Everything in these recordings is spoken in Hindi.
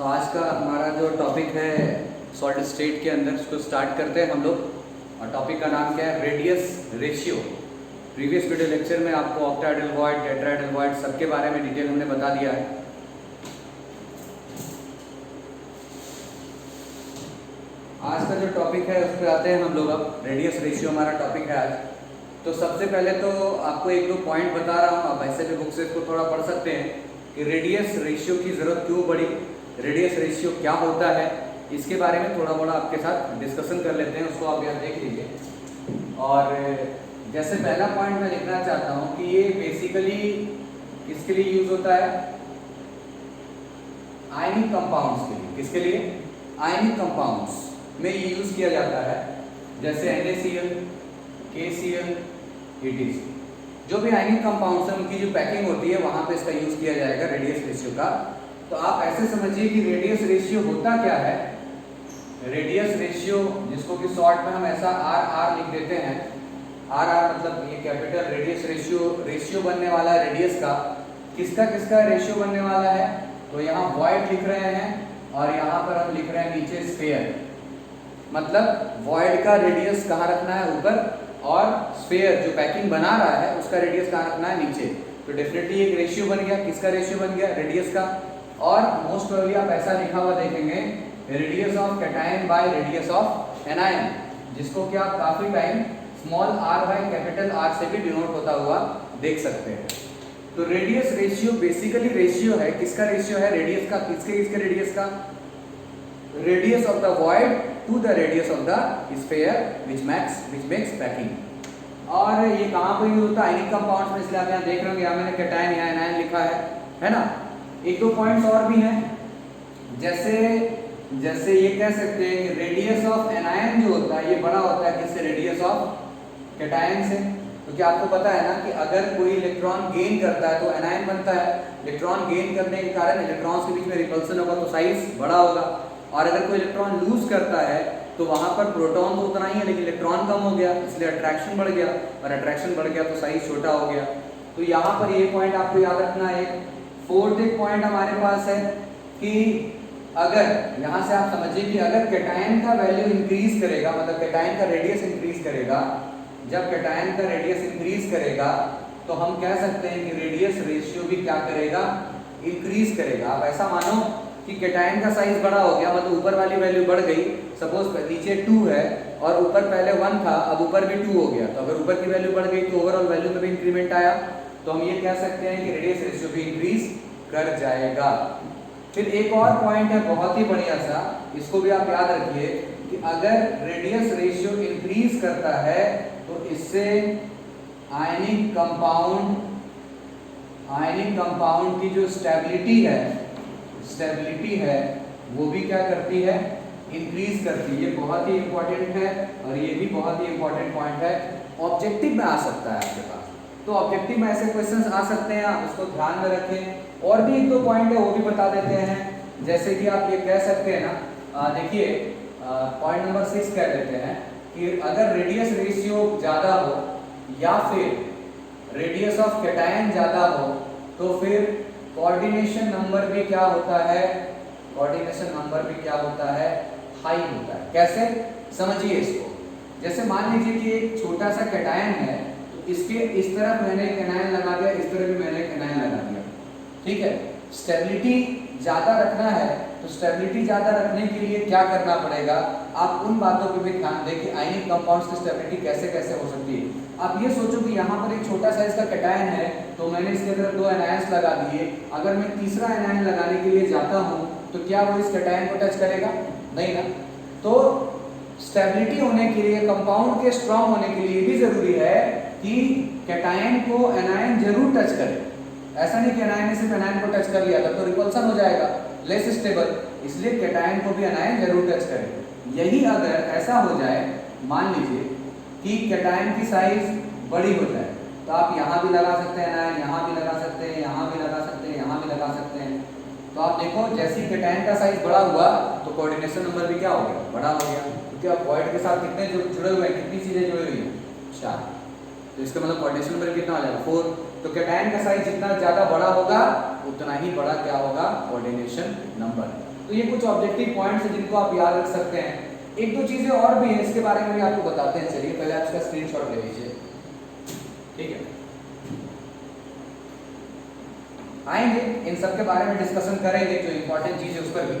तो आज का हमारा जो टॉपिक है सॉलिड स्टेट के अंदर, उसको स्टार्ट करते हैं हम लोग। और टॉपिक का नाम क्या है? Radius ratio. Previous video lecture में आपको ऑक्टाहेड्रल वॉइड, टेट्राहेड्रल वॉइड सबके बारे में डिटेल हमने बता दिया है। आज का जो टॉपिक है उस पर आते हैं हम लोग। अब रेडियस रेशियो हमारा टॉपिक है आज। तो सबसे पहले तो आपको एक दो पॉइंट बता रहा हूँ, आप ऐसे भी बुक से इसको थोड़ा पढ़ सकते हैं कि रेडियस रेशियो की ज़रूरत क्यों पड़ी, रेडियस रेशियो क्या होता है, इसके बारे में थोड़ा बड़ा आपके साथ डिस्कशन कर लेते हैं। उसको आप यहाँ देख लीजिए। और जैसे पहला पॉइंट मैं लिखना चाहता हूँ कि ये बेसिकली किसके लिए यूज होता है? आयनिक कंपाउंड्स के लिए। किसके लिए? आयनिक कंपाउंड्स में ये यूज किया जाता है, जैसे NaCl, KCl, etc। जो भी आयनिक कंपाउंड्स हैं उनकी जो पैकिंग होती है वहां पे इसका यूज किया जाएगा रेडियस रेशियो का। तो आप ऐसे समझिए कि रेडियस रेशियो होता क्या है। रेडियस रेशियो, जिसको कि शॉर्ट में हम ऐसा RR लिख देते हैं, RR मतलब ये कैपिटल रेडियस रेशियो बनने वाला है रेडियस का। किसका किसका रेशियो बनने वाला है? तो यहाँ वॉइड लिख रहे हैं और यहाँ पर हम लिख रहे हैं नीचे स्फीयर। मतलब वॉइड का रेडियस कहाँ रखना है? ऊपर, और स्फीयर जो पैकिंग बना रहा है उसका रेडियस कहाँ रखना है? नीचे। तो डेफिनेटली एक रेशियो बन गया। किसका रेशियो बन गया? रेडियस का। और मोस्ट प्रोबेबली आप ऐसा लिखा हुआ देखेंगे, radius of cation by radius of anion, जिसको कि आप काफी time small r by capital R से भी डिनोट होता हुआ देख सकते हैं। तो रेडियस रेशियो बेसिकली रेशियो है। किसका रेशियो है? रेडियस का। किसके रेडियस का? Radius of the void to the radius of the sphere which makes packing. और ये कहाँ पर यूज होता है? आयनिक कंपाउंड्स में। इसलिए आप यहाँ देख रहे होंगे, यहाँ मैंने कैटायन या एनायन लिखा है ना। एक दो पॉइंट्स और भी हैं, जैसे ये कह सकते हैं कि रेडियस ऑफ एनायन जो होता है ये बड़ा होता है किससे? रेडियस ऑफ कैटायन से। तो क्या आपको पता है ना कि अगर कोई इलेक्ट्रॉन गेन करता है तो एनायन बनता है। इलेक्ट्रॉन गेन करने के कारण इलेक्ट्रॉन्स के बीच में रिपल्सन होगा तो साइज बड़ा होगा। और अगर कोई इलेक्ट्रॉन लूज करता है तो वहां पर प्रोटॉन तो उतना ही है लेकिन इलेक्ट्रॉन कम हो गया, इसलिए अट्रैक्शन बढ़ गया, और अट्रैक्शन बढ़ गया तो साइज छोटा हो गया। तो यहाँ पर ये पॉइंट आपको याद रखना है। फोर्थ एक पॉइंट हमारे पास है कि अगर यहाँ से आप समझिए कि अगर कैटायन का वैल्यू इंक्रीज करेगा, मतलब कैटायन का रेडियस इंक्रीज करेगा, जब कैटायन का रेडियस इंक्रीज करेगा तो हम कह सकते हैं कि रेडियस रेशियो भी क्या करेगा? इंक्रीज करेगा। आप ऐसा मानो कि कैटायन का साइज बड़ा हो गया, मतलब ऊपर वाली वैल्यू बढ़ गई। सपोज नीचे 2 है और ऊपर पहले 1 था, अब ऊपर भी 2 हो गया। तो अगर ऊपर की वैल्यू बढ़ गई तो ओवरऑल वैल्यू में भी इंक्रीमेंट आया। तो हम ये कह सकते हैं कि रेडियस रेशियो भी इंक्रीज कर जाएगा। फिर एक और पॉइंट है बहुत ही बढ़िया सा, इसको भी आप याद रखिए कि अगर रेडियस रेशियो इंक्रीज करता है तो इससे आयनिक कंपाउंड की जो स्टेबिलिटी है वो भी क्या करती है? इंक्रीज करती है। ये बहुत ही इंपॉर्टेंट है और ये भी बहुत ही इंपॉर्टेंट पॉइंट है। ऑब्जेक्टिव में आ सकता है आपके पास, तो ऑब्जेक्टिव में ऐसे क्वेश्चंस आ सकते हैं, आप उसको ध्यान में रखें। और भी एक दो पॉइंट है वो भी बता देते हैं। जैसे कि आप ये कह सकते हैं ना, देखिए पॉइंट नंबर 6 कह देते हैं कि अगर रेडियस रेशियो ज्यादा हो या फिर रेडियस ऑफ कैटायन ज्यादा हो तो फिर कोऑर्डिनेशन नंबर भी क्या होता है? कोऑर्डिनेशन नंबर भी क्या होता है? हाई होता है। कैसे? समझिए इसको। जैसे मान लीजिए कि एक छोटा सा कैटायन है, तो इसके इस तरफ मैंने एक एनायन लगा दिया, इस तरफ भी मैंने एक एनायन लगा दिया, ठीक है। स्टेबिलिटी ज्यादा रखना है तो स्टेबिलिटी ज्यादा रखने के लिए क्या करना पड़ेगा? आप उन बातों पे भी ध्यान दें कि आयनिक कंपाउंड्स की स्टेबिलिटी कैसे कैसे हो सकती है। आप ये सोचो कि यहाँ पर एक छोटा साइज का कैटायन है तो मैंने इसके अंदर 2 एनायंस लगा दिए। अगर मैं तीसरा एनायन लगाने के लिए जाता हूँ तो क्या वो इस कैटायन को टच करेगा? नहीं ना। तो स्टेबिलिटी होने के लिए, कंपाउंड के स्ट्रॉन्ग होने के लिए भी जरूरी है कि कैटायन को एनायन जरूर टच करे। ऐसा नहीं कि एनायन ने सिर्फ एनायन को टच कर लिया था तो रिपल्सन हो जाएगा, लेस स्टेबल। इसलिए कैटायन को भी एनायन जरूर टच करे। यही अगर ऐसा हो जाए, मान लीजिए कि कैटायन की साइज बड़ी हो जाए, तो आप यहाँ भी लगा सकते हैं एनायन, यहाँ भी लगा सकते हैं, यहाँ भी लगा सकते हैं, यहाँ भी लगा सकते हैं। तो आप देखो जैसे कैटायन का साइज बड़ा हुआ तो कोऑर्डिनेशन नंबर भी क्या हो गया? बड़ा हो गया। क्योंकि आप वॉइड के साथ कितने जुड़े हुए हैं, कितनी चीजें जुड़ी हुई हैं? 4। तो इसका मतलब कोऑर्डिनेशन नंबर कितना हो जाएगा? 4। तो कैटायन का साइज जितना ज्यादा बड़ा होगा उतना ही बड़ा क्या होगा? Coordination number. तो ये कुछ ऑब्जेक्टिव पॉइंट्स हैं जिनको आप याद रख सकते हैं। एक दो चीजें और भी हैं, इसके बारे में भी आपको बताते हैं। चलिए पहले आप इसका स्क्रीनशॉट ले लीजिए, ठीक है। आएंगे इन सब के बारे में डिस्कशन करेंगे, जो इंपॉर्टेंट चीज है उस पर भी।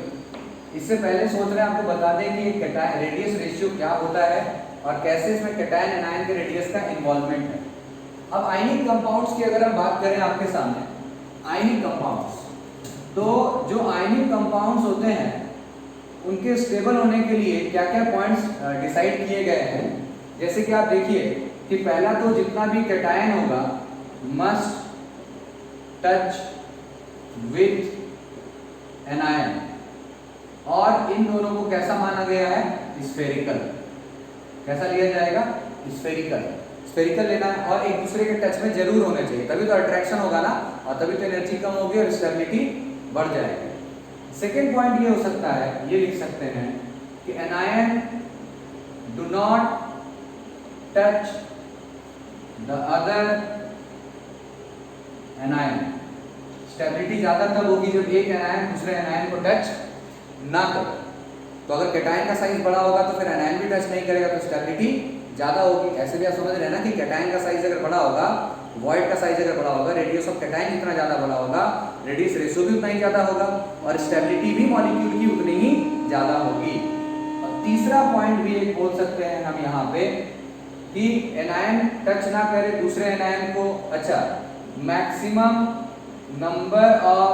इससे पहले सोच रहे हैं आपको बता दें कि कैटायन रेडियस रेशियो क्या होता है और कैसे इसमें कैटायन एनायन के रेडियस का इन्वॉल्वमेंट है। अब आयनिक कंपाउंड्स की अगर हम बात करें आपके सामने, आयनिक कंपाउंड्स, तो जो आयनिक कंपाउंड्स होते हैं उनके स्टेबल होने के लिए क्या क्या पॉइंट्स डिसाइड किए गए हैं। जैसे कि आप देखिए कि पहला तो जितना भी कैटायन होगा मस्ट टच विथ एनायन, और इन दोनों को कैसा माना गया है, स्फेरिकल। कैसा लिया जाएगा, स्फेरिकल। स्फेरिकल लेना है और एक दूसरे के टच में जरूर होने चाहिए, तभी तो अट्रैक्शन होगा ना, और तभी तो एनर्जी कम होगी और स्टेबिलिटी बढ़ जाएगी। सेकेंड पॉइंट ये हो सकता है, ये लिख सकते हैं कि anion do not touch the other anion. Stability ज्यादा तब होगी जब एक एनायन दूसरे एनायन को टच ना करे। तो अगर कैटायन का साइज बड़ा होगा तो फिर एनायन भी टच नहीं करेगा, तो स्टेबिलिटी ज्यादा होगी। ऐसे भी आप समझ रहे हैं ना कि कैटायन का साइज अगर बड़ा होगा, वॉइड का साइज अगर बड़ा होगा, रेडियस ऑफ कैटायन जितना ज्यादा बड़ा होगा, रेडियस रेशियो भी उतना ही ज्यादा होगा और स्टेबिलिटी भी मॉलिक्यूल की उतनी ही ज्यादा होगी। और तीसरा पॉइंट भी एक बोल सकते हैं हम यहाँ पे कि एनायन टच ना करे दूसरे एनायन को। अच्छा, maximum number of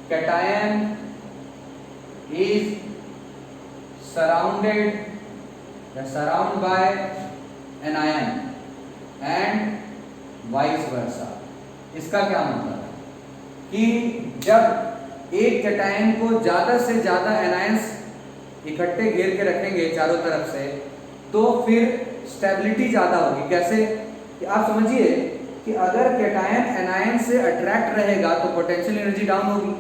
cation is surrounded surround by anion and vice versa। इसका क्या मतलब है कि जब एक कैटायन को ज्यादा से ज्यादा एनायंस इकट्ठे घेर के रखेंगे चारों तरफ से, तो फिर स्टेबिलिटी ज्यादा होगी। कैसे कि आप समझिए कि अगर कैटायन एनायन से अट्रैक्ट रहेगा तो पोटेंशियल एनर्जी डाउन होगी,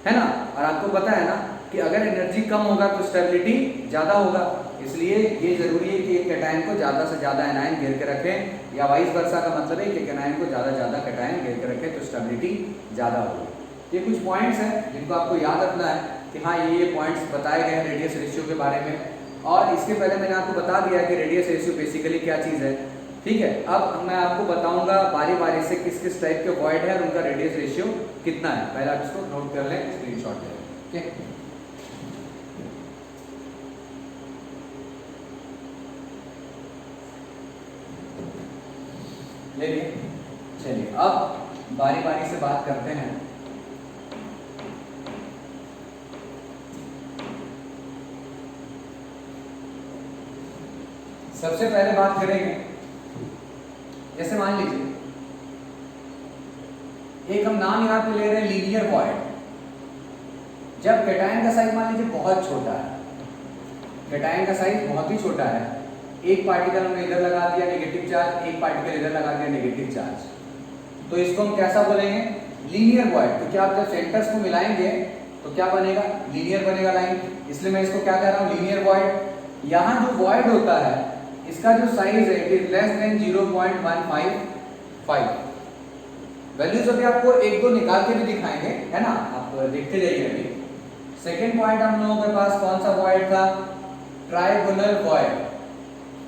है ना। और आपको पता है ना कि अगर एनर्जी कम होगा तो स्टेबिलिटी ज्यादा होगा। इसलिए ये जरूरी है कि एक कैटायन को ज्यादा से ज्यादा एनायन घेर के रखें, या वाइस वर्सा का मतलब है कि कैटायन को ज्यादा ज्यादा कैटायन घेर के रखें तो स्टेबिलिटी ज्यादा होगी। ये कुछ पॉइंट्स हैं जिनको आपको याद रखना है कि हाँ ये पॉइंट्स बताए गए हैं रेडियस रेशियो के बारे में। और इसके पहले मैंने आपको बता दिया कि रेडियस रेशियो बेसिकली क्या चीज़ है, ठीक है। अब मैं आपको बताऊंगा बारी बारी से किस किस टाइप के वॉइड है और उनका रेडियस रेशियो कितना है। पहले आप इसको नोट कर लें, स्क्रीनशॉट ले लें, ठीक। चलिए अब बारी बारी से बात करते हैं। सबसे पहले बात करेंगे, जैसे मान लीजिए एक हम नाम यहाँ पे ले रहे हैं लीनियर वॉइड। जब कैटायन का साइज मान लीजिए बहुत छोटा है, कैटायन का साइज बहुत ही छोटा है, एक पार्टिकल हमने इधर लगा दिया नेगेटिव चार्ज, एक पार्टिकल इधर लगा दिया नेगेटिव चार्ज, तो इसको हम कैसा बोलेंगे, लीनियर वॉइड। तो क्या आप जब सेंटर्स को मिलाएंगे तो क्या बनेगा, लीनियर बनेगा लाइन। इसलिए मैं इसको क्या कह रहा हूँ, लीनियर वॉइड। यहाँ जो वॉइड होता है इसका जो साइज है it is less than 0.155। Values अभी आपको एक दो निकाल के भी दिखाएंगे, है ना, आप देखते जाइए। अभी सेकेंड पॉइंट हम लोगों के पास कौन सा वॉइड था, ट्राइगोनल वॉइड।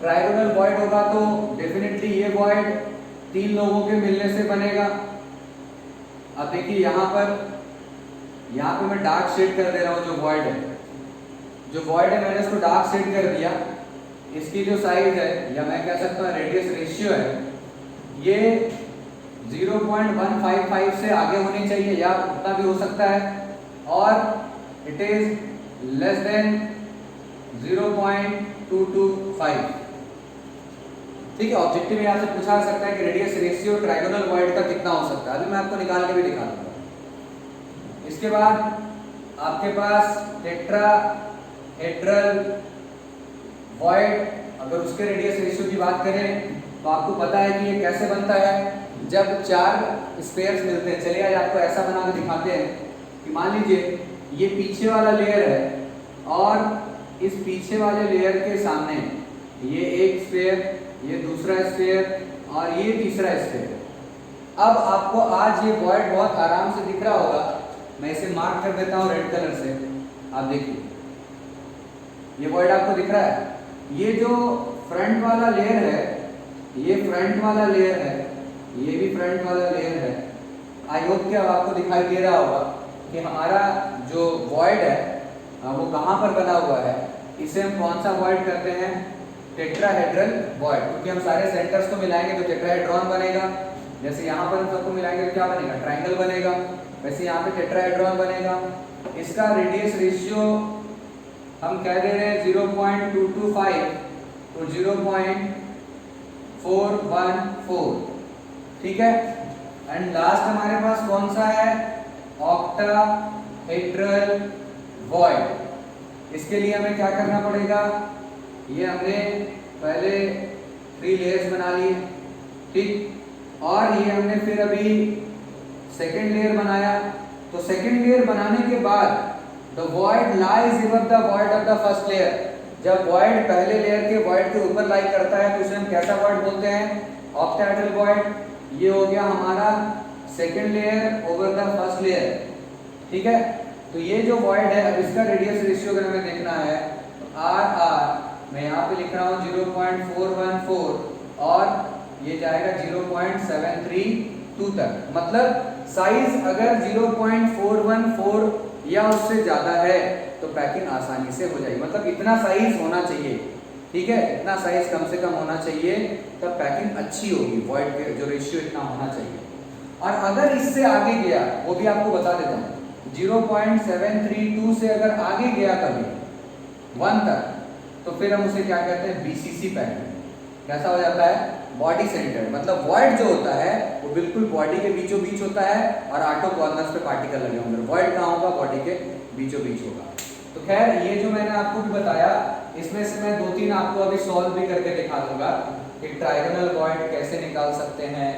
ट्राइगोनल वॉइड होगा तो डेफिनेटली ये वॉइड तीन लोगों के मिलने से बनेगा। अब देखिए यहाँ पे मैं डार्क शेड कर दे रहा हूँ जो वॉइड है, मैंने इसको डार्क शेड कर दिया। इसकी जो साइज है या मैं कह सकता हूँ रेडियस रेशियो है, ये 0.155 से आगे होनी चाहिए या उतना भी हो सकता है, और इट इज लेस देन 0.225। ठीक है, ऑब्जेक्टिव यहाँ से पूछा जा सकता है कि रेडियस रेशियो ट्राइगोनल वॉइड का कितना हो सकता है। अभी मैं आपको निकाल के भी दिखा दूंगा। इसके बाद आपके पास टेट्राहेड्रल वॉइड, अगर उसके रेडियस रेशियो की बात करें तो आपको पता है कि ये कैसे बनता है, जब चार स्पेयर्स मिलते हैं। चलिए आज आपको ऐसा बना के दिखाते हैं कि मान लीजिए ये पीछे वाला लेयर है और इस पीछे वाले लेयर के सामने ये एक स्पेयर, ये दूसरा स्फीयर और ये तीसरा स्फीयर। अब आपको आज ये वॉइड बहुत आराम से दिख रहा होगा, मैं इसे मार्क कर देता हूँ रेड कलर से। आप देखिए ये वॉइड आपको दिख रहा है, ये जो फ्रंट वाला लेयर है, ये फ्रंट वाला लेयर है, ये भी फ्रंट वाला लेयर है। आई होप कि अब आपको दिखाई दे रहा होगा कि हमारा जो वॉइड है वो कहाँ पर बना हुआ है। इसे हम कौन सा वॉइड करते हैं, टेट्राहेड्रल वॉइड, क्योंकि हम सारे सेंटर्स को मिलाएंगे तो टेट्राहेड्रॉन बनेगा। जैसे यहाँ पर हम सबको मिलाएंगे तो क्या बनेगा, ट्राइंगल बनेगा। वैसे यहाँ पे टेट्राहेड्रॉन बनेगा। इसका रेडियस रेशियो हम कह दे रहे हैं 0.225 तो 0.414, ठीक है। एंड लास्ट हमारे पास कौन सा है, ऑक्टाहेड्रल वॉइड। इसके लिए हमें क्या करना पड़ेगा, ये हमने पहले 3 लेयर्स बना लिए, ठीक, और ये हमने फिर अभी सेकेंड लेयर बनाया। तो सेकेंड लेयर बनाने के बाद the void lies above the void of the first layer. जब वॉइड पहले लेयर के वॉइड के ऊपर लाई करता है तो उसे हम कैसा वॉइड बोलते हैं, ऑक्टाहेड्रल वॉइड। ये हो गया हमारा second layer over the first layer, ठीक है। तो ये जो वॉइड है, अब इसका रेडियस रेशियो अगर हमें देखना है तो आर मैं यहाँ पे लिख रहा हूँ 0.414 और ये जाएगा 0.732 तक। मतलब साइज अगर 0.414 या उससे ज्यादा है तो पैकिंग आसानी से हो जाएगी। मतलब इतना साइज होना चाहिए, ठीक है, इतना साइज कम से कम होना चाहिए, तब पैकिंग अच्छी होगी। वॉइड के जो रेशियो इतना होना चाहिए। और अगर इससे आगे गया, वो भी आपको बता देता हूँ, 0.732 से अगर आगे गया कभी 1 तक, तो फिर हम उसे क्या कहते हैं, बीसीसी पैकिंग। कैसा हो जाता है, बॉडी सेंटर्ड। मतलब वॉइड जो होता है वो बिल्कुल बॉडी के बीचों बीच होता है और आटो कॉर्नर्स पे पार्टिकल लगे होंगे। वॉइड कहाँ होगा, बॉडी के बीचों बीच होगा। तो खैर ये जो मैंने आपको भी बताया, इसमें से मैं 2-3 आपको अभी सॉल्व भी करके दिखा दूंगा कि ट्रायगोनल वॉइड कैसे निकाल सकते हैं।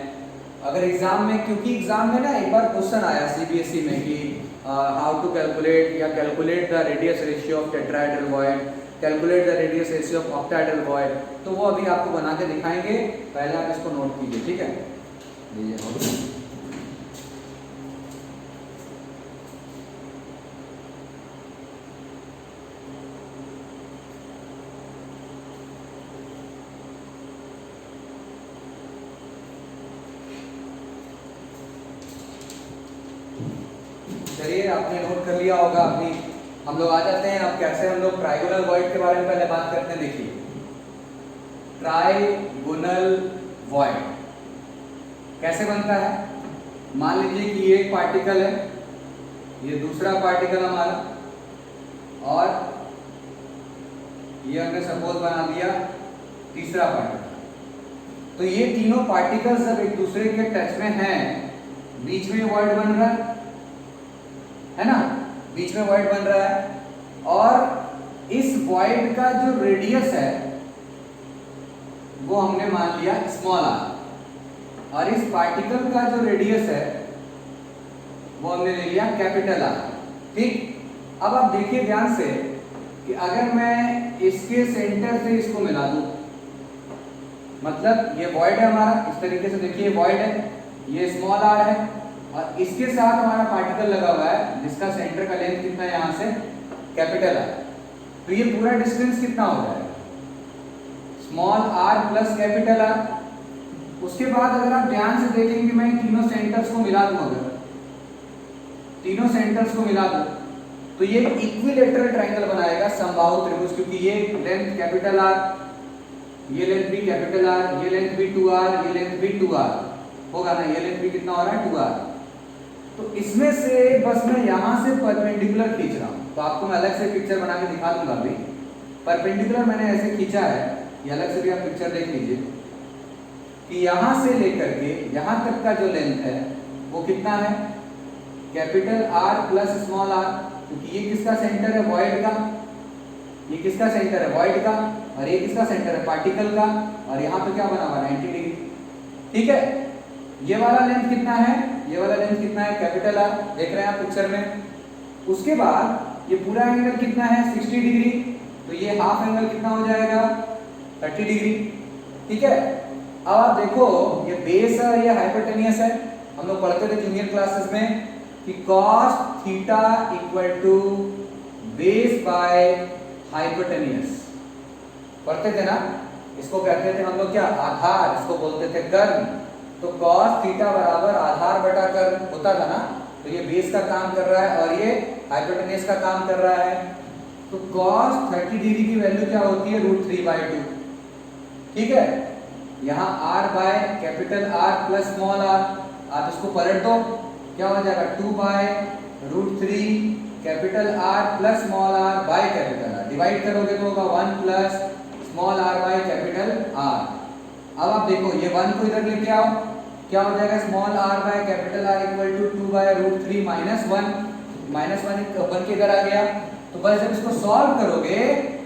अगर एग्जाम में, क्योंकि एग्जाम में ना एक बार क्वेश्चन आया सीबीएसई में कि हाउ टू कैलकुलेट या calculate the radius ratio of tetrahedral void, calculate the radius ratio of octahedral void. तो वो अभी आपको बना के दिखाएंगे, पहले आप इसको नोट कीजिए, ठीक है। चलिए आपने नोट कर लिया होगा। अभी हम लोग आ जाते हैं, अब कैसे हम लोग ट्राइगोनल वॉइड के बारे में पहले बात करते हैं। देखिए ट्राइगोनल वॉइड कैसे बनता है। मान लीजिए कि ये एक पार्टिकल है, ये दूसरा पार्टिकल हमारा, और ये हमने सपोज बना दिया तीसरा पार्टिकल। तो ये तीनों पार्टिकल्स जब एक दूसरे के टच में हैं, बीच में वॉइड बन रहा है ना, बीच में वॉइड बन रहा है। और इस वॉइड का जो रेडियस है वो हमने मान लिया स्मॉल आर, और इस पार्टिकल का जो रेडियस है वो हमने ले लिया कैपिटल आर, ठीक। अब आप देखिए ध्यान से कि अगर मैं इसके सेंटर से इसको मिला दूं, मतलब ये वॉइड है हमारा, इस तरीके से देखिए वॉइड है, ये स्मॉल आर है, और इसके साथ हमारा पार्टिकल लगा हुआ है जिसका सेंटर का लेंथ कितना है, यहाँ से कैपिटल आर। तो ये पूरा डिस्टेंस कितना हो जाएगा, small r plus capital R. उसके बाद अगर आप ध्यान से देखेंगे, मैं तीनों सेंटर्स को मिला दूं, अगर तीनों सेंटर्स को मिला दूं तो ये इक्विलेटरल ट्रायंगल बनाएगा, समबाहु त्रिभुज। क्योंकि ये लेंथ कैपिटल आर, ये लेंथ भी कैपिटल आर, ये लेंथ भी 2r, ये लेंथ भी 2r होगा ना, ये लेंथ भी कितना हो रहा है 2r। तो इसमें से बस मैं यहां से परपेंडिकुलर खींच रहा हूं, तो आपको मैं अलग से पिक्चर बना के दिखा दूंगा। अभी परपेंडिकुलर मैंने ऐसे खींचा है, ये अलग से भी आप पिक्चर देख लीजिए कि यहां से लेकर के यहां तक का जो लेंथ है वो कितना है, capital R plus small R. क्योंकि ये किसका सेंटर है, वॉइड का, ये किसका सेंटर है, वॉइड का, और ये किसका सेंटर है, पार्टिकल का। और यहाँ पे क्या बना हुआ है, 90 डिग्री, ठीक है। ये वाला लेंथ कितना है, ये वाला लेंथ कितना है, कैपिटल आर, देख रहे हैं आप पिक्चर में। उसके बाद ये पूरा एंगल कितना है, 60 डिग्री, तो ये हाफ एंगल कितना हो जाएगा, 30 डिग्री, ठीक है। अब आप देखो ये बेस है, ये हाइपोटेनियस है। हम लोग पढ़ते थे जूनियर क्लासेस में कि cos theta equal to base by hypotenuse. पढ़ते थे ना, इसको कहते थे हम लोग क्या, आधार, इसको बोलते थे कर्ण। तो cos थीटा बराबर आधार बटा कर्ण होता था ना। तो ये बेस का काम कर रहा है और ये हाइपोटेनियस का काम कर रहा है। तो cos 30 डिग्री की वैल्यू क्या होती है, √3/2। ठीक है, यहाँ r by capital R plus small r, आप इसको पलट दो, क्या हो जाएगा 2/√3 capital R plus small r by capital R। Divide करोगे तो होगा 1 plus small r by capital R। अब आप देखो ये 1 को इधर लेके आओ, क्या हो जाएगा, small r by capital R equal to 2/√3 minus 1 के इधर आ गया। तो बस जब इसको सॉल्व करोगे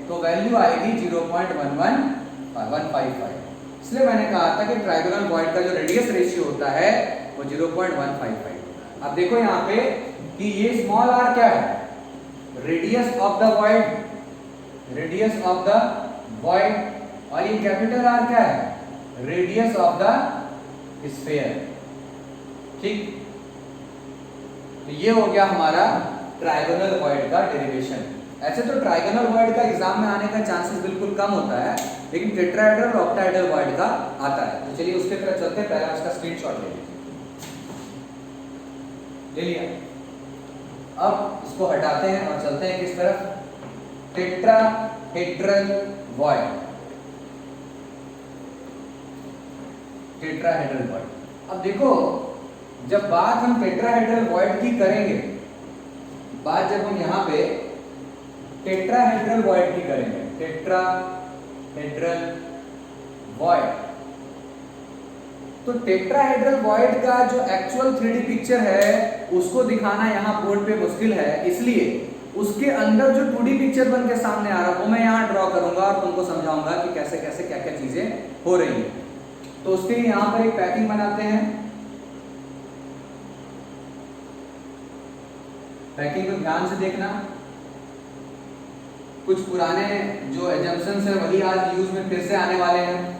तो वैल्यू आएगी 0.11155। इसलिए मैंने कहा था कि ट्रायगोनल वॉइड का जो रेडियस रेशियो होता है वो 0.155। अब देखो यहाँ पे कि ये स्मॉल r क्या है, radius of the void, radius of the void, और ये कैपिटल R क्या है, रेडियस ऑफ द स्फीयर। ठीक, तो ये हो गया हमारा ट्रायगोनल वॉइड का डेरिवेशन। ऐसे तो ट्रायगोनल वॉइड का एग्जाम में आने का चांसेस बिल्कुल कम होता है, लेकिन टेट्राहेड्रल और ऑक्टाहेड्रल वॉइड का आता है। तो चलिए उसके तरफ चलते हैं, पहले आप इसका स्क्रीनशॉट ले लीजिए। ले लिया, अब इसको हटाते हैं और चलते हैं किस तरफ, टेट्राहेड्रल वॉइड। टेट्राहेड्रल वॉइड, अब देखो जब बात हम टेट्राहेड्रल वॉइड की करेंगे, बात जब हम यहाँ पे टेट्राहेड्रल वॉइड की करेंगे, टेट्राहेड्रल वॉइड, तो टेट्राहेड्रल वॉइड का जो एक्चुअल 3D पिक्चर है उसको दिखाना यहाँ बोर्ड पे मुश्किल है, इसलिए उसके अंदर जो 2D पिक्चर बन के सामने आ रहा है वो मैं यहाँ ड्रॉ करूंगा और तुमको समझाऊंगा कि कैसे कैसे क्या क्या चीजें हो रही हैं। तो उसके लिए यहाँ पर एक पैकिंग बनाते हैं। पैकिंग को ध्यान से देखना, कुछ पुराने जो एजम्पशंस है वही आज यूज में फिर से आने वाले हैं।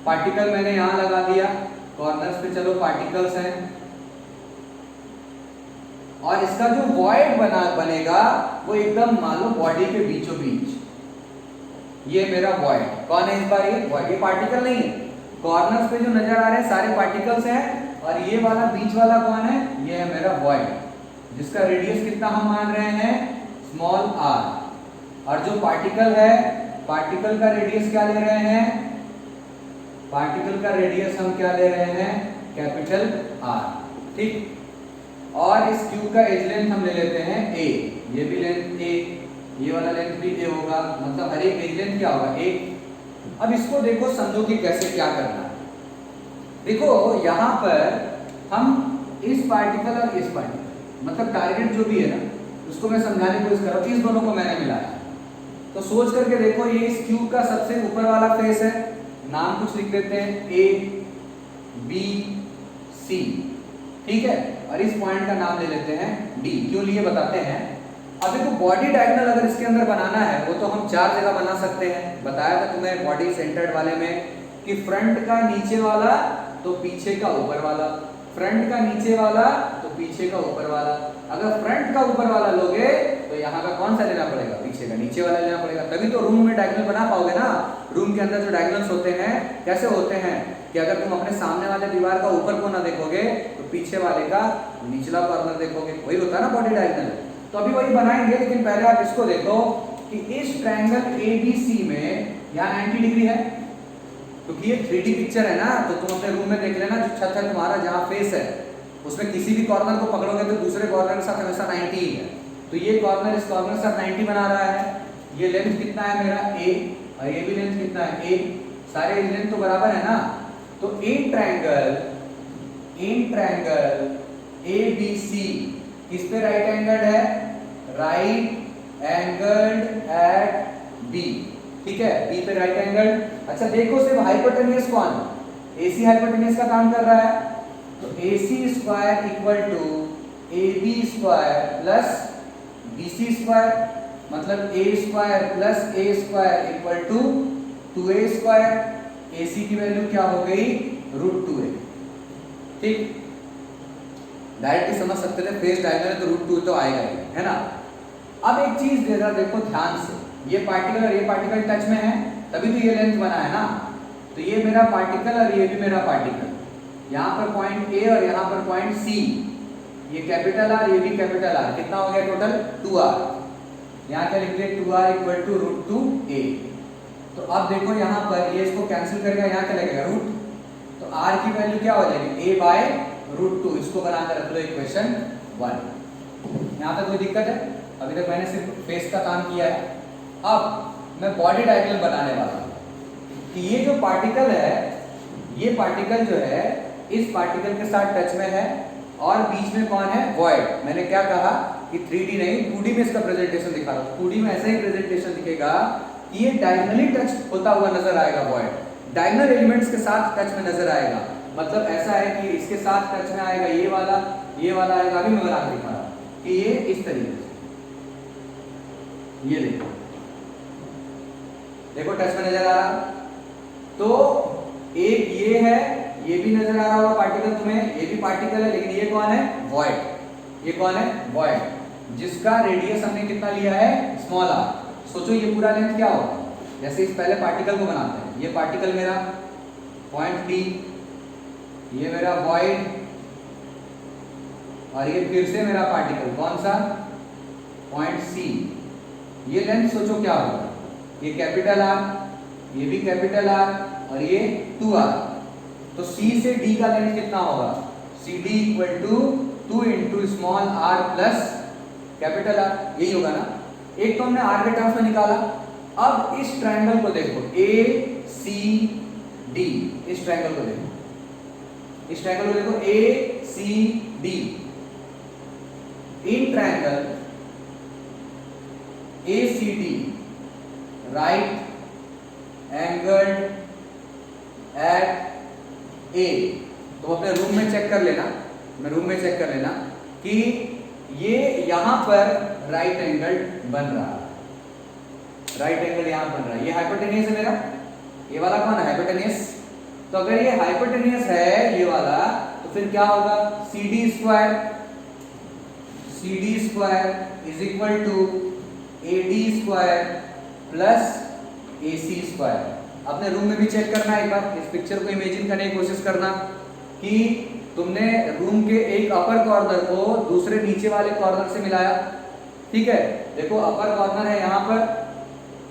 पार्टिकल मैंने यहाँ लगा दिया, कॉर्नर्स पे चलो पार्टिकल्स हैं, और इसका जो वॉइड बनेगा वो एकदम मान लो बॉडी के बीचों बीच। ये मेरा वॉइड कौन है इस बार, ये वॉइड, ये पार्टिकल नहीं है। कॉर्नर्स पे जो नजर आ रहे हैं सारे पार्टिकल्स हैं, और ये वाला बीच वाला कौन है, ये है मेरा वॉइड, जिसका रेडियस कितना हम मान रहे हैं, स्मॉल r। और जो पार्टिकल है, पार्टिकल का रेडियस क्या ले रहे हैं, पार्टिकल का रेडियस हम क्या ले रहे हैं, कैपिटल R। ठीक, और इस क्यूब का एज लेंथ हम ले लेते हैं a, ये भी लेंथ a, ये वाला लेंथ भी a होगा, मतलब हर एक एज लेंथ क्या होगा, 1। अब इसको देखो, समझो कि कैसे क्या करना है। देखो यहाँ पर हम इस पार्टिकल और इस पार्टिकल, मतलब टारगेट जो भी है ना, उसको मैं समझाने की कोशिश कर रहा हूँ। इस दोनों को मैंने मिलाया, तो सोच करके देखो, ये इस क्यूब का सबसे ऊपर वाला फेस है, नाम कुछ लिख देते हैं A B C, ठीक है, और इस पॉइंट का नाम ले लेते हैं D। क्यों लिए बताते हैं। अब देखो बॉडी डायगोनल अगर इसके अंदर बनाना है वो तो हम 4 जगह बना सकते हैं। बताया था तुम्हें बॉडी सेंटर्ड वाले में कि फ्रंट का नीचे वाला तो पीछे का ऊपर वाला, फ्रंट का नीचे वाला तो पीछे का ऊपर वाला। अगर फ्रंट का ऊपर वाला लोगे तो यहाँ का कौन सा लेना पड़ेगा, पीछे का नीचे वाला लेना पड़ेगा, तभी तो रूम में डायगोनल बना पाओगे ना। रूम के अंदर जो डायगोनल्स होते हैं कैसे होते हैं कि अगर तुम अपने सामने वाले दीवार का ऊपर कोना देखोगे तो पीछे वाले का निचला कॉर्नर देखोगे, वही होता है ना बॉडी डायगोनल। तो अभी वही बनाएंगे, लेकिन पहले आप इसको देखो कि इस ट्रायंगल ABC में यहाँ 90 डिग्री है, क्योंकि ये 3D पिक्चर है ना। तो तुम अपने रूम में देख लेना, जो छत है तुम्हारा, जहाँ फेस है उसमें किसी भी कॉर्नर को पकड़ोगे तो दूसरे कॉर्नर के साथ हमेशा 90 ही है। तो ये कॉर्नर इस कॉर्नर के साथ 90 बना रहा है। ये लेंथ कितना है मेरा A, और ये भी लेंथ कितना है A, सारे लेंथ तो बराबर है ना। तो इन ट्रायंगल ABC किस पे राइट एंगल्ड है, राइट एंगल्ड एट B, ठीक है, B पे राइट एंगल। अच्छा देखो सिर्फ हाइपोटेनियस कौन, AC हाइपोटेनियस का काम कर रहा है। तो AC square equal to AB square plus BC square, मतलब A square plus A square equal to 2A square. AC की वैल्यू क्या हो गई, √2A। ठीक, डायरेक्टली समझ सकते थे, फेस डायगोनल है तो √2 तो आएगा ही, है ना। अब एक चीज जरा देखो ध्यान से, ये पार्टिकल और ये पार्टिकल टच में है, तभी तो ये लेंथ बना है ना। तो ये मेरा पार्टिकल और ये भी मेरा पार्टिकल, यहाँ पर पॉइंट ए और यहाँ पर पॉइंट सी, ये कैपिटल आर ये भी कैपिटल आर, कितना हो गया टोटल 2r। यहाँ क्या लिख दिया 2r इक्वल टू √2a। तो अब देखो यहाँ पर ये इसको कैंसिल करेगा, यहाँ क्या लगेगा रूट, तो r की वैल्यू क्या हो जाएगी a/√2। इसको बनाकर रख लो इक्वेशन 1। यहाँ तक कोई दिक्कत है? अभी तक मैंने सिर्फ फेस का काम किया है। अब मैं बॉडी डायग्राम बनाने वाला हूँ कि ये जो पार्टिकल है, ये पार्टिकल जो है इस पार्टिकल के साथ टच में है और बीच में कौन है, वॉइड। मैंने क्या कहा कि 3D नहीं 2D में इसका प्रेजेंटेशन दिखा रहा हूँ। 2D में ऐसा ही प्रेजेंटेशन दिखेगा कि ये डायगोनली टच होता हुआ नजर आएगा, वॉइड डायगोनल एलिमेंट्स के साथ टच में नजर आएगा। मतलब ऐसा है कि इसके साथ टच में आएगा ये वाला आएगा। अभी मैं बना के दिखा रहा हूँ कि ये इस तरीके से, ये देखो टच में नजर आ रहा। तो एक ये है, ये भी नजर आ रहा होगा पार्टिकल तुम्हें, ये भी पार्टिकल है, लेकिन ये कौन है, वॉइड। ये कौन है, वॉइड, जिसका रेडियस हमने कितना लिया है, स्मॉल r। सोचो ये पूरा लेंथ क्या होगा, जैसे इस पहले पार्टिकल को बनाते हैं। ये पार्टिकल मेरा पॉइंट P, ये मेरा वॉइड, और ये फिर से मेरा पार्टिकल कौन सा, पॉइंट C। ये लेंथ सोचो क्या होगा, ये कैपिटल R, ये भी कैपिटल R, और ये 2r। तो C से D का लेंथ कितना होगा, CD equal to 2 into small r plus capital R, यही होगा ना। एक तो हमने r के टर्म्स में निकाला। अब इस ट्रायंगल को देखो ACD, इस ट्रायंगल को देखो, इस ट्रायंगल को देखो ACD। In triangle ACD right angled at A। तो अपने रूम में चेक कर लेना, मैं रूम में चेक कर लेना कि ये यहां पर राइट एंगल बन रहा है, राइट एंगल यहां बन रहा है। ये हाइपोटेनियस है मेरा, ये वाला कौन है, हाइपोटेनियस। तो अगर ये हाइपोटेनियस है ये वाला, तो फिर क्या होगा, CD square is equal to AD square plus AC square. अपने रूम में भी चेक करना है एक बार, इस पिक्चर को इमेजिन करने की कोशिश करना कि तुमने रूम के एक अपर कॉर्नर को दूसरे नीचे वाले कॉर्नर से मिलाया। ठीक है, देखो अपर कॉर्नर है यहाँ पर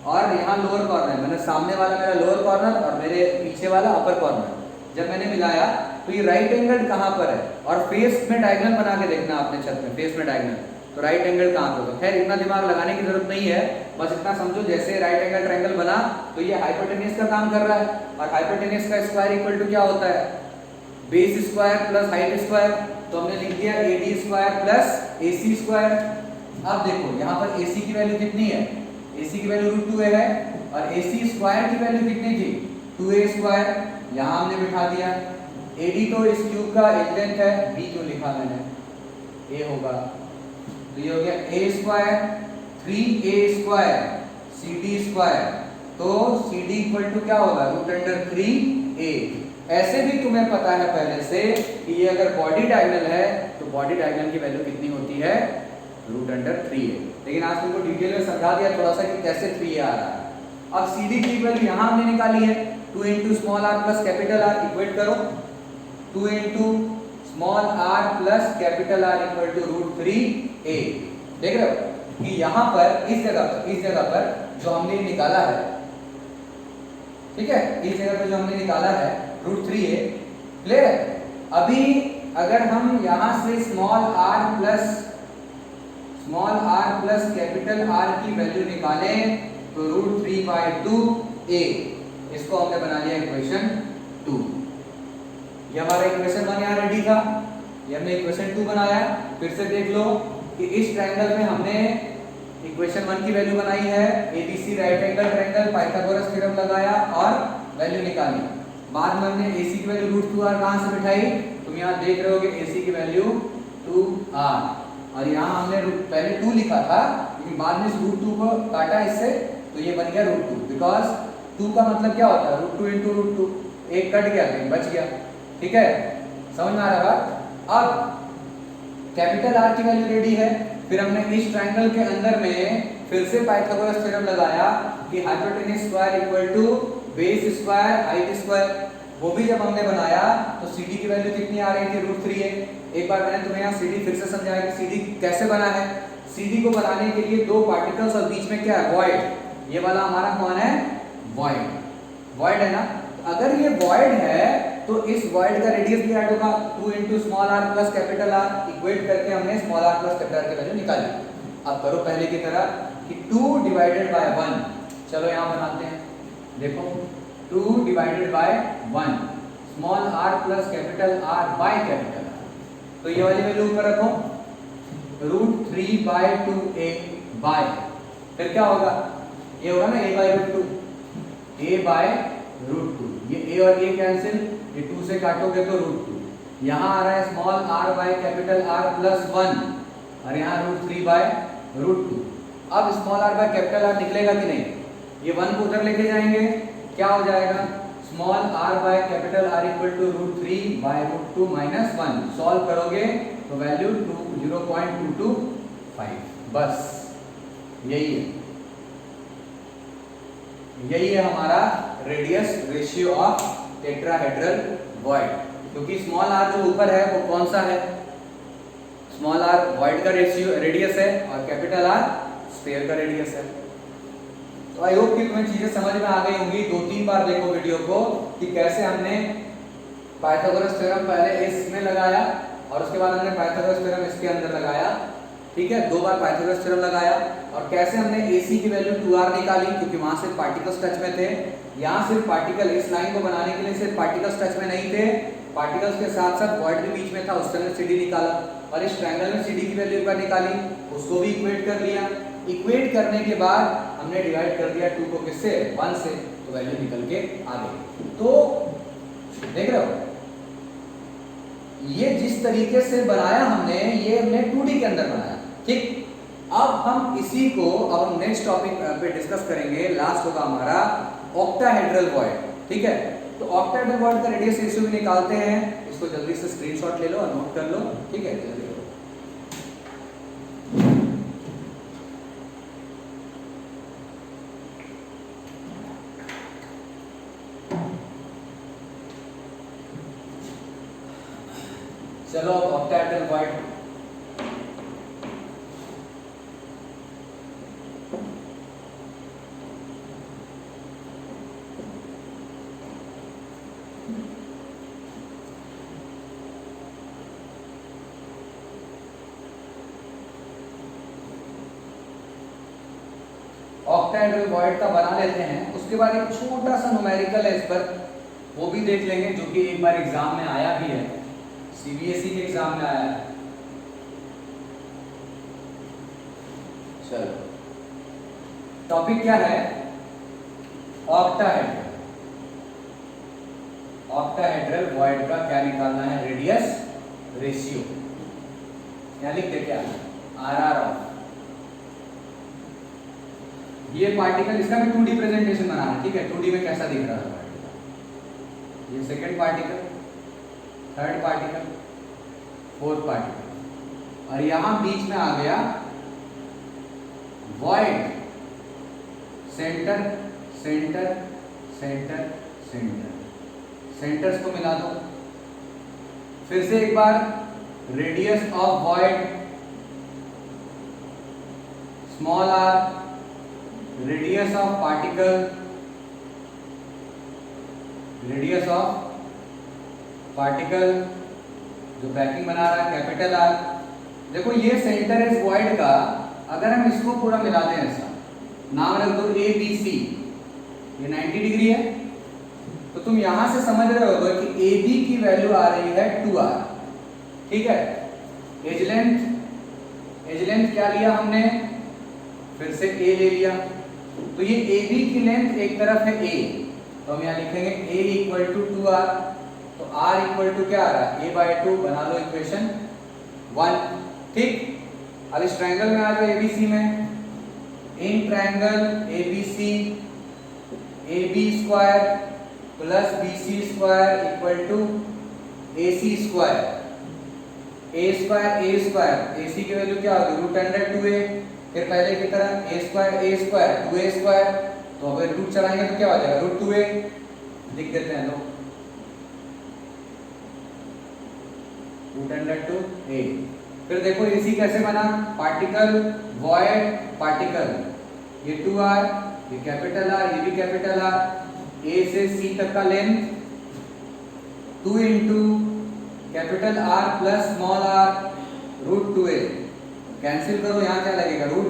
और यहाँ लोअर कॉर्नर है। मैंने सामने वाला मेरा लोअर कॉर्नर और मेरे पीछे वाला अपर कॉर्नर जब मैंने मिलाया, तो ये राइट एंगल कहाँ पर है, और फेस में डायगोनल बना के देखना अपने छत में, फेस में डायगोनल, तो राइट एंगल कहाँ पे होगा। खैर इतना दिमाग लगाने की जरूरत नहीं है, बस इतना समझो जैसे राइट एंगल ट्रायंगल बना तो ये हाइपोटेनियस का काम कर रहा है, और हाइपोटेनियस का स्क्वायर इक्वल टू क्या होता है, base square plus height square. तो हमने लिख दिया AD square plus AC square. अब देखो यहाँ पर AC की वैल्यू कितनी है, AC की वैल्यू √2a है, और AC स्क्वायर की वैल्यू कितनी थी, 2a स्क्वायर। यहाँ हमने बिठा दिया। AD तो इस क्यूब का एलिमेंट है, B क्यों लिखा मैंने, A होगा, तो ये हो गया A square 3a square CD square. तो CD इक्वल टू क्या होगा, √3a। ऐसे भी तुम्हें पता है पहले से कि ये अगर बॉडी डायगोनल है तो बॉडी डायगोनल की वैल्यू कितनी होती है, √3a। लेकिन आज तुमको डिटेल में समझा दिया थोड़ा सा कि कैसे 3a आ रहा है। अब CD की वैल्यू यहाँ हमने निकाली है, 2 into small r plus capital R, equate करो 2 into small r plus capital R equal to √3a। देख रहे हो कि यहाँ पर इस जगह पर जो हमने निकाला है, ठीक है, इस जगह पर जो हमने निकाला है √3a, क्लियर है। अभी अगर हम यहाँ से small r plus capital R की वैल्यू निकालें तो √3/2a, इसको हमने बना लिया इक्वेशन 2। ये हमारा इक्वेशन 1 यहाँ रेडी था, ये हमने इक्वेशन 2 बनाया। फिर से देख लो कि इस ट्रायंगल में हमने इक्वेशन 1 की वैल्यू बनाई है, ABC right angle triangle, Pythagoras theorem लगाया और वैल्यू निकाली। बाद में हमने AC की वैल्यू √2r कहां से बिठाई, तुम यहाँ देख रहे हो कि AC की वैल्यू 2r, और यहाँ हमने पहले 2 लिखा था, लेकिन बाद में इस √2 को काटा इससे, तो ये बन गया √2। बिकॉज 2 का मतलब क्या होता है, √2 इंटू √2, एक कट गया तो बच गया। ठीक है, समझ में आ रहा बात। अब कैपिटल R की वैल्यू रेडी है, फिर हमने इस ट्रायंगल के अंदर में फिर से पाइथागोरस थ्योरम लगाया कि hypotenuse square equal to base square height square. वो भी जब हमने बनाया तो CD की वैल्यू कितनी आ रही थी, √3a। एक बार मैंने तुम्हें यहाँ CD फिर से समझाया कि CD कैसे बना है। CD को बनाने के लिए दो पार्टिकल्स और बीच में क्या है, वॉइड। ये वाला हमारा कौन है, वॉइड। वॉइड है ना, अगर ये वॉइड है तो इस वॉइड का रेडियस भी ऐड होगा 2 × small r plus capital R। Equate करके हमने small r plus capital R की वैल्यू निकाली। अब करो पहले की तरह कि 2 डिवाइडेड बाय 1। चलो यहाँ बनाते हैं, देखो 2 divided by 1 small r plus capital R by capital R। तो ये वाली वैल्यू ऊपर रखो, √3/2a बाय, फिर क्या होगा, ये होगा ना a/√2, a/√2। ये a और a कैंसिल, ये 2 से काटोगे तो √2। यहाँ आ रहा है small r by capital R plus 1 और यहाँ √3/√2। अब small r by capital R निकलेगा कि नहीं, ये 1 को उधर लेके जाएंगे, क्या हो जाएगा, small r by capital R equal to √3/√2 minus 1। Solve करोगे तो वैल्यू 0.225। बस यही है, यही है हमारा radius ratio of tetrahedral void. क्योंकि स्मॉल r जो ऊपर है वो कौन सा है, स्मॉल r वॉइड का रेडियस है और कैपिटल R स्फीयर का रेडियस है। तो आई होप कि तुम्हें चीजें समझ में आ गई होंगी। 2-3 बार देखो वीडियो को कि कैसे हमने पाइथागोरस थ्योरम पहले इसमें लगाया और उसके बाद हमने पाइथागोरस थ्योरम इसके अंदर लगाया। ठीक है, 2 बार पाइथागोरस थ्योरम लगाया और कैसे हमने AC की वैल्यू 2r निकाली, क्योंकि वहां सिर्फ पार्टिकल्स टच में थे। यहाँ सिर्फ पार्टिकल, इस लाइन को बनाने के लिए सिर्फ पार्टिकल्स टच में नहीं थे, पार्टिकल्स के साथ साथ वॉइड भी बीच में था, उससे हमने CD निकाला। और इस ट्रायंगल में CD की वैल्यू एक बार निकाली, उसको भी इक्वेट कर लिया। इक्वेट करने के बाद हमने डिवाइड कर दिया 2 को किससे, 1 से, तो वैल्यू निकल के आ गई। तो देख रहे हो, ये जिस तरीके से बनाया हमने, ये हमने 2D के अंदर बनाया। ठीक, अब हम इसी को अब हम नेक्स्ट टॉपिक पे डिस्कस करेंगे। लास्ट होगा हमारा ऑक्टाहेड्रल वॉइड। ठीक है, तो ऑक्टाहेड्रल वॉइड का रेडियस रेशियो भी निकालते हैं। इसको जल्दी से स्क्रीनशॉट ले लो और नोट कर लो। ठीक है, जल्दी लो। चलो ऑक्टाहेड्रल वॉइड ऑक्टाहेड्रल वॉइड का बना लेते हैं। उसके बाद एक छोटा सा न्यूमेरिकल है इस पर, वो भी देख लेंगे, जो कि एक बार एग्जाम में आया भी है, CBSE के एग्जाम में आया है। चलो, टॉपिक क्या है, ऑक्टाहेड्रल। ऑक्टाहेड्रल वॉइड का क्या निकालना है, रेडियस रेशियो। क्या लिखते, क्या RR ऑफ ये पार्टिकल, इसका भी 2D प्रेजेंटेशन बनाना है। ठीक है, 2D में कैसा दिख रहा है पार्टिकल, ये second particle, third particle, fourth particle, और यहां बीच में आ गया void, centre centre centre centre, centres को मिला दो। फिर से एक बार, radius of void small r, radius of particle, radius of particle जो बैकिंग बना रहा है कैपिटल R। देखो ये सेंटर है इस वॉइड का, अगर हम इसको पूरा मिला दें ऐसा, नाम रख दो ABC, ये 90 डिग्री है, तो तुम यहां से समझ रहे होगे कि AB की वैल्यू आ रही है 2r। ठीक है, एज लेंथ क्या लिया हमने, फिर से A ले लिया, तो ये AB की लेंथ एक तरफ है A, तो हम यहाँ लिखेंगे A इक्वल टू 2r, तो R इक्वल टू क्या आ रहा है, A/2, बना लो इक्वेशन 1। ठीक, अब इस ट्रायंगल में आ जाओ ABC में, in triangle ABC AB square plus BC square equal to AC square. A square A C की वैल्यू क्या होगी रूट अंडर 2a, फिर पहले की तरह ए स्क्वायर 2a स्क्वायर, तो अगर रूट चढ़ाएंगे तो क्या हो जाएगा रूट 2a, लिख देते हैं लोग रूट अंडर 2a। फिर देखो एसी कैसे बना, पार्टिकल वॉइड पार्टिकल, ये 2r, ये कैपिटल R, ये भी कैपिटल R, A से C तक का length 2 into capital R plus small r root 2a, cancel करो यहाँ क्या लगेगा root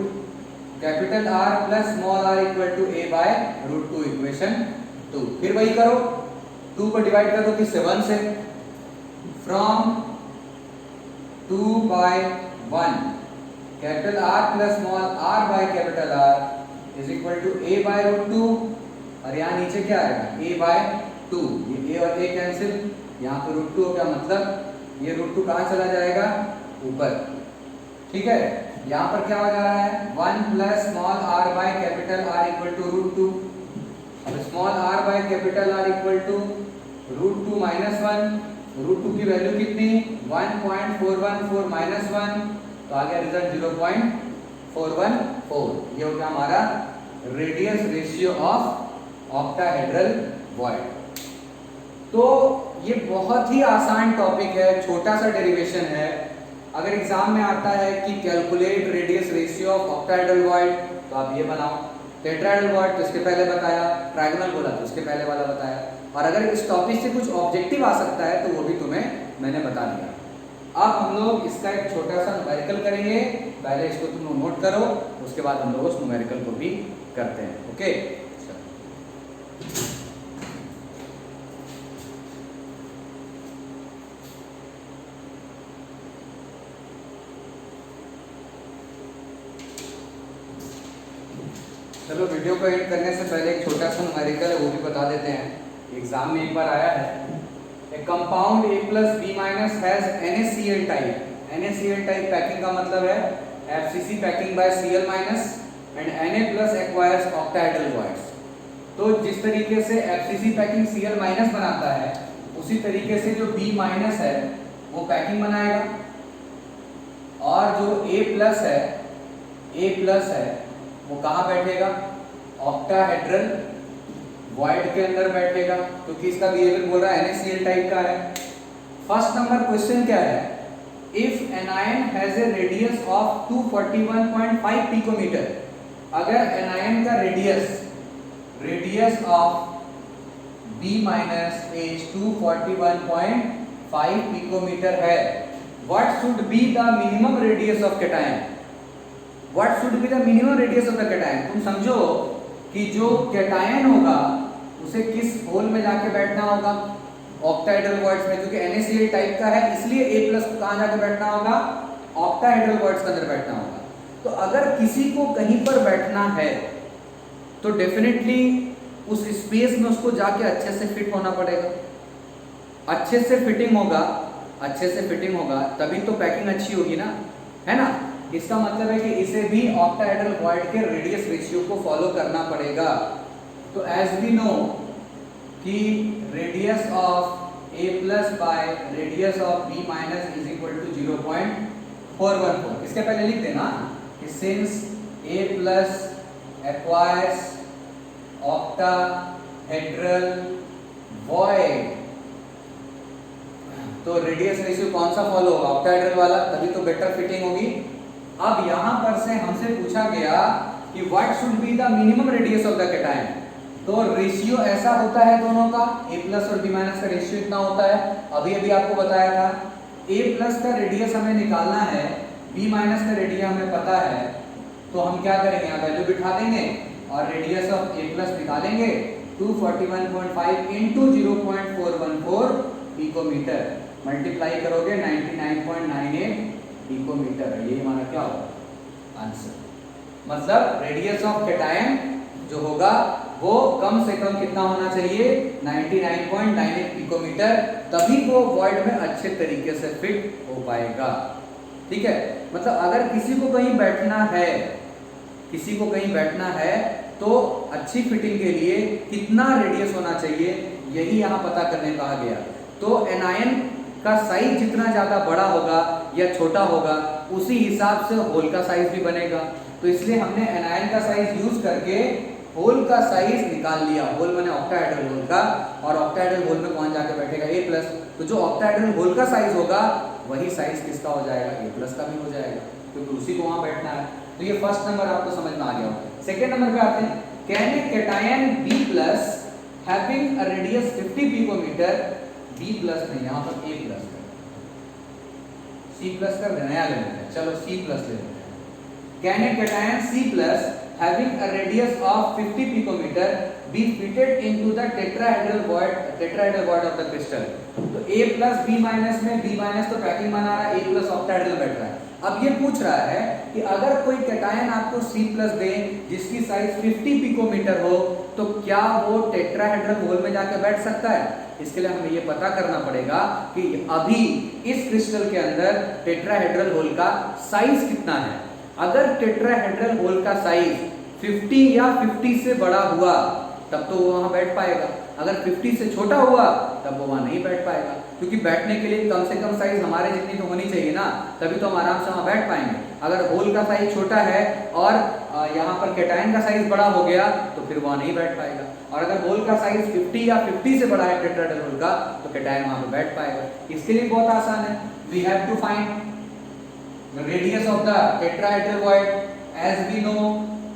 capital R plus small r equal to a by root 2, equation 2। फिर वही करो 2 को डिवाइड कर दो किससे 1 से, from 2 by 1 capital R plus small r by capital R is equal to a by root 2, और यहाँ नीचे क्या आएगा a बाय 2, ये a और a कैंसिल, यहाँ पे रूट 2 हो गया, मतलब ये रूट 2 कहाँ चला जाएगा ऊपर, ठीक है। यहाँ पर क्या हो जा रहा है 1 plus small r by capital R equal to root 2, अब small r by capital R equal to root 2 minus 1, root 2 की वैल्यू कितनी 1.414 माइनस 1, तो आ गया रिजल्ट 0.414, ये हो गया हमारा radius ratio of octahedral void. तो ये बहुत ही आसान टॉपिक है, छोटा सा डेरिवेशन है। अगर एग्जाम में आता है कि calculate radius ratio of octahedral void, तो आप ये बनाओ, टेट्राहेड्रल वॉइड तो इसके पहले बताया, ट्रायंगल बोला तो इसके पहले वाला बताया, और अगर इस टॉपिक से कुछ ऑब्जेक्टिव आ सकता है तो वो भी तुम्हें मैंने बता दिया। अब हम लोग इसका एक छोटा सा न्यूमेरिकल करेंगे, पहले इसको तुम नोट करो, उसके बाद हम लोग उस न्यूमेरिकल को भी करते हैं, ओके। चलो वीडियो को एंड करने से पहले एक छोटा सा न्यूमेरिकल है वो भी बता देते हैं, एग्जाम में एक बार आया है। A compound A plus B minus has NaCl type, NaCl type packing का मतलब है FCC packing by Cl minus and Na plus acquires octahedral voids। तो जिस तरीके से FCC पैकिंग Cl minus बनाता है, उसी तरीके से जो B minus है वो पैकिंग बनाएगा, और जो A plus है वो कहाँ बैठेगा ऑक्टाहेड्रल वॉइड के अंदर बैठेगा, क्योंकि इसका बिहेवियर बोल रहा है NaCl टाइप का है। फर्स्ट नंबर क्वेश्चन क्या है, if anion has a radius of 241.5 picometre, अगर एनायन का radius of B minus is 241.5 picometre है, what should be the minimum radius of cation, what should be the minimum radius of the cation. तुम समझो कि जो कैटायन होगा उसे किस होल में जाके बैठना होगा ऑक्टाहेड्रल वॉइड्स में, क्योंकि NaCl टाइप का है इसलिए A+ को कहां जाके बैठना होगा ऑक्टाहेड्रल वॉइड्स के अंदर बैठना होगा। तो अगर किसी को कहीं पर बैठना है तो डेफिनेटली उस स्पेस में उसको जाके अच्छे से फिट होना पड़ेगा, अच्छे से फिटिंग होगा तभी तो पैकिंग अच्छी होगी ना, है ना। इसका मतलब है कि इसे भी ऑक्टाहेड्रल वॉइड के रेडियस रेशियो को फॉलो करना पड़ेगा। तो एज वी नो कि radius of A+ by radius of B- is equal to 0.414, इसके पहले लिख देना कि since A+ acquires octahedral void, तो रेडियस रेशियो कौन सा फॉलो होगा ऑक्टाहेड्रल वाला, तभी तो बेटर फिटिंग होगी। अब यहां पर से हमसे पूछा गया कि what should be the minimum radius of the cation, तो रेशियो ऐसा होता है दोनों का, A+ और B- का रेशियो इतना होता है। अभी आपको बताया था A+ का रेडियस हमें निकालना है, B- का रेडियस हमें पता है, तो हम क्या करेंगे यहाँ वैल्यू बिठा देंगे और रेडियस ऑफ A+ निकालेंगे 241.5 इंटू 0.414 पिकोमीटर, मल्टीप्लाई करोगे 99.98 पिकोमीटर, यही हमारा क्या होगा आंसर। मतलब रेडियस ऑफ कैटायन जो होगा वो कम से कम कितना होना चाहिए 99.98 पिकोमीटर, तभी वो वॉइड में अच्छे तरीके से फिट हो पाएगा, ठीक है। मतलब अगर किसी को कहीं बैठना है तो अच्छी फिटिंग के लिए कितना रेडियस होना चाहिए, यही यहाँ पता करने कहा गया। तो एनायन का साइज जितना ज्यादा बड़ा होगा या छोटा होगा उसी हिसाब से होल का साइज भी बनेगा। तो इसलिए हमने एनायन का साइज यूज करके होल का साइज निकाल लिया। होल माने ऑक्टाहेड्रल होल का, और ऑक्टाहेड्रल होल में कौन जाके बैठेगा A+। तो जो ऑक्टाहेड्रल होल का साइज होगा वही साइज किसका हो जाएगा, A+ का भी हो जाएगा, क्योंकि उसी को वहां बैठना है। तो ये फर्स्ट नंबर आपको समझ में आ गया होगा। सेकंड नंबर पे आते हैं, can a cation B+ having a radius 50 picometer, B+ नहीं यहां पर A+ C+ कर देना, नया ले लेते हैं, चलो C+ ले लेते हैं। Can a cation C+ having a radius of 50 picometer be fitted into the tetrahedral void of the crystal। तो A+ B- में B- तो पैकिंग बना रहा है, A+ ऑक्टाहेड्रल बैठ रहा है। अब ये पूछ रहा है कि अगर कोई कैटायन आपको C+ दे जिसकी साइज 50 पिकोमीटर हो तो क्या वो टेट्राहेड्रल होल में जाके बैठ सकता है? इसके लिए हमें ये पता करना पड़ेगा कि अभी इस क्रिस्टल के अंदर टेट्राहेड्रल होल का साइज कितना है। अगर टेट्राहेड्रल होल का साइज 50 या 50 से बड़ा हुआ तब तो वो वहां बैठ पाएगा, अगर 50 से छोटा हुआ तब वो वहां नहीं बैठ पाएगा, क्योंकि बैठने के लिए कम से कम साइज हमारे जितनी तो होनी चाहिए ना, तभी तो हम आराम से वहां बैठ पाएंगे। अगर होल का साइज छोटा है और यहाँ पर कैटायन का साइज बड़ा हो गया तो फिर वहां नहीं बैठ पाएगा, और अगर होल का साइज 50 या 50 से बड़ा है टेट्राहेड्रल होल का तो कैटायन वहां पर बैठ पाएगा। इसके लिए बहुत आसान है, we have to find the radius of the tetrahedral void। as we know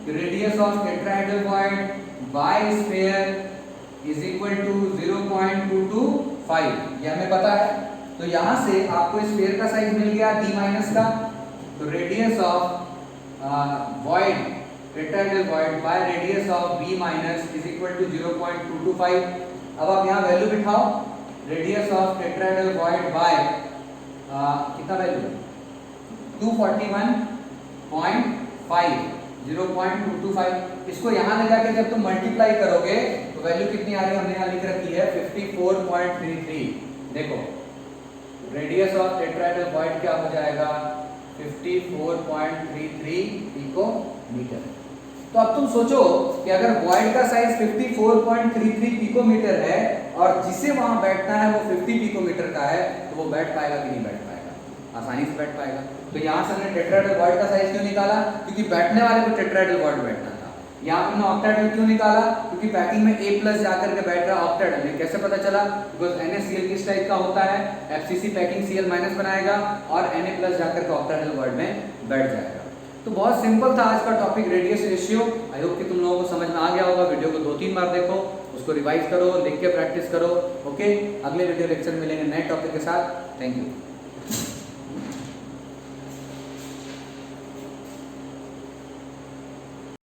the radius of tetrahedral void by sphere is equal to 0.225, ये हमें पता है। तो यहां से आपको स्फीयर का साइज मिल गया B- का, तो radius of void tetrahedral void by radius of B- is equal to 0.225। अब आप यहां वैल्यू बिठाओ, radius of tetrahedral void by कितना वैल्यू 241.5 0.225। इसको यहां ले जाके जब तुम मल्टीप्लाई करोगे तो वैल्यू कितनी आ रही है, हमने यहां लिख रखी है 54.33। देखो रेडियस ऑफ टेट्राहेड्रल वॉइड क्या हो जाएगा 54.33 पिकोमीटर। तो अब तुम सोचो कि अगर वॉइड का साइज 54.33 पिकोमीटर है और जिसे वहां बैठना है वो 50 पिकोमीटर का है, तो वो बैठ पाएगा कि नहीं बैठ पाएगा? आसानी से बैठ पाएगा। तो यहाँ से हमने टेट्राहेड्रल वॉइड का साइज क्यों निकाला, क्योंकि बैठने वाले को टेट्राहेड्रल वॉइड बैठना था। यहाँ पे हमने ऑक्टाहेड्रल क्यों निकाला, क्योंकि पैकिंग में A+ जाकर के बैठ रहा ऑक्टाहेड्रल। ये कैसे पता चला, बिकॉज़ NaCl किस टाइप का होता है, FCC पैकिंग Cl- बनाएगा और Na+ जाकर के ऑक्टाहेड्रल वॉइड में बैठ जाएगा। तो बहुत सिंपल था आज का topic radius ratio. I hope कि तुम लोगों को समझ में आ गया होगा। वीडियो को 2-3 बार देखो, उसको रिवाइज करो, लिख के प्रैक्टिस करो। ओके, अगले वीडियो लेक्चर मिलेंगे नए टॉपिक के साथ। Thank you.